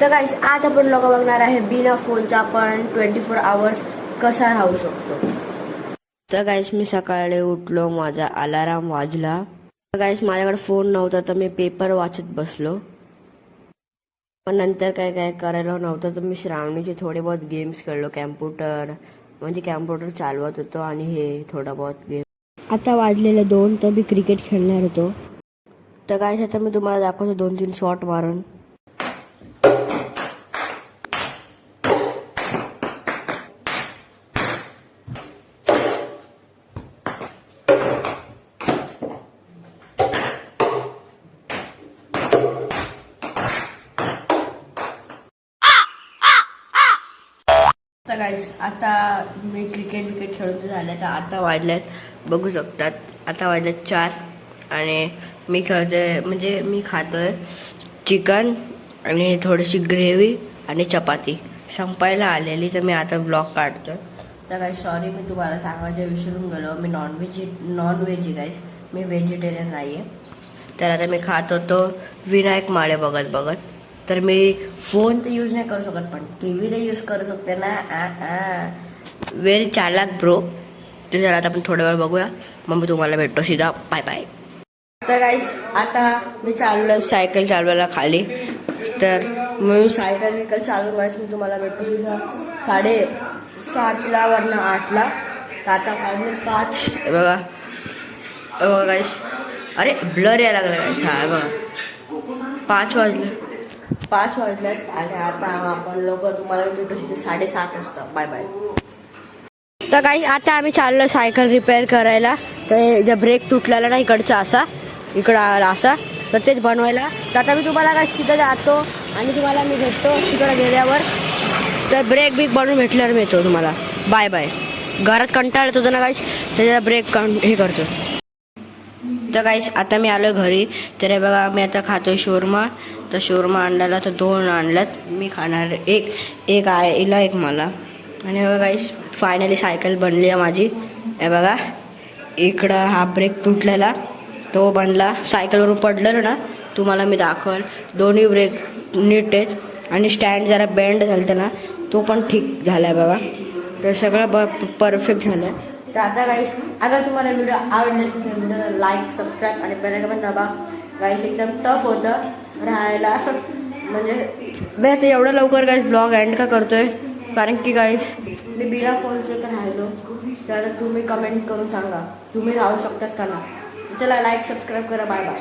तर गाईस आज आपण लोक बघणार आहे बिना फोनचा आपण 24 आवर्स कसा राहू शकतो. तर गाईस मी सकाळी उठलो, माझा अलाराम वाजला. तर गाईस माझ्याकडे फोन नव्हता तर मी पेपर वाचत बसलो. पण नंतर काय काय करायला नव्हतं तर मी श्रावणीचे थोडे बहुत गेम्स खेळलो. कॅम्प्युटर चालवत होतो आणि हे थोडा बहुत गेम. आता वाजलेले 2 तर मी क्रिकेट खेळणार होतो. तर गाईस आता मी तुम्हाला दाखवतो 2-3 शॉट मारून. तर गाईस आता मी क्रिकेट खेळून झालं. तर आता वाजल्यात बघू शकतात, आता वाजल्यात 4 आणि मी खेळतोय म्हणजे मी खातोय चिकन आणि थोडीशी ग्रेव्ही आणि चपाती संपायला आलेली. तर मी आता ब्लॉग काढतोय. तर गाईस सॉरी मी तुम्हाला सांगायचं विसरून गेलो, मी नॉनव्हेज गाईस, मी व्हेजिटेरियन नाही आहे. तर आता मी खात होतो विनायक माळे बघत. तर मी फोन तर यूज नाही करू शकत पण टीव्ही तर यूज करू शकते ना. व्हेरी चालाक ब्रो. तर चला आता आपण थोड्या वेळ बघूया, मग मी तुम्हाला भेटतो सीधा. Bye bye. तर गाईस आता मी चाललो सायकल चालवायला खाली. तर मी सायकल चालू गाईस मी तुम्हाला भेटतो सीधा 7:30 वरनं 8ला. तर आता वाजले 5. बघा गाईस, अरे ब्लर यायला लागला गाईस. हा बघा 5 वाजलेत आणि आता आपण लोक तुम्हाला भेटू तिथे 7:30 वाजता. Bye bye. तर काही आता आम्ही चाललो सायकल रिपेअर करायला. तर जे ब्रेक तुटलेला ना इकडचा इकडं आला असा, तर तेच बनवायला. तर आता मी तुम्हाला काय तिथं जातो आणि तुम्हाला मी भेटतो तिकडं गेल्यावर. तर ब्रेक बनवून भेटल्यावर मी येतो तुम्हाला. Bye bye. घरात कंटाळ येतो ना गाईस, त्याच्याला ब्रेक हे करतो. तर गाईस आता मी आलो घरी. तर हे बघा मी आता खातोय शोरमा. तर शोरमा आणलेला तर 2 आणल्यात. मी खाणार एक आहे हिला, एक मला. आणि हे बघा गाईस फायनली सायकल बनली आहे माझी. हे बघा इकडं हा ब्रेक तुटलेला तो बनला. सायकलवरून पडलेलो ना तुम्हाला मी दाखवल. दोन्ही ब्रेक नीट आहेत आणि स्टँड जरा बेंड झालं ना तो पण ठीक झाला आहे बघा. तर सगळं परफेक्ट झालं आहे. तर आता गाईस अगर तुम्हाला व्हिडिओ आवडला असेल तर व्हिडिओला लाईक, सबस्क्राईब आणि बेल आयकॉन दाबा. गाईस एकदम टफ होतं राहायला, म्हणजे मी आता एवढं लवकर गाईस ब्लॉग एंड का करतोय कारण की गाईस मी बिना फोनचं तर राहिलो. तर आता तुम्ही कमेंट करून सांगा तुम्ही राहू शकतात का ना. चला लाईक सबस्क्राईब करा. Bye bye.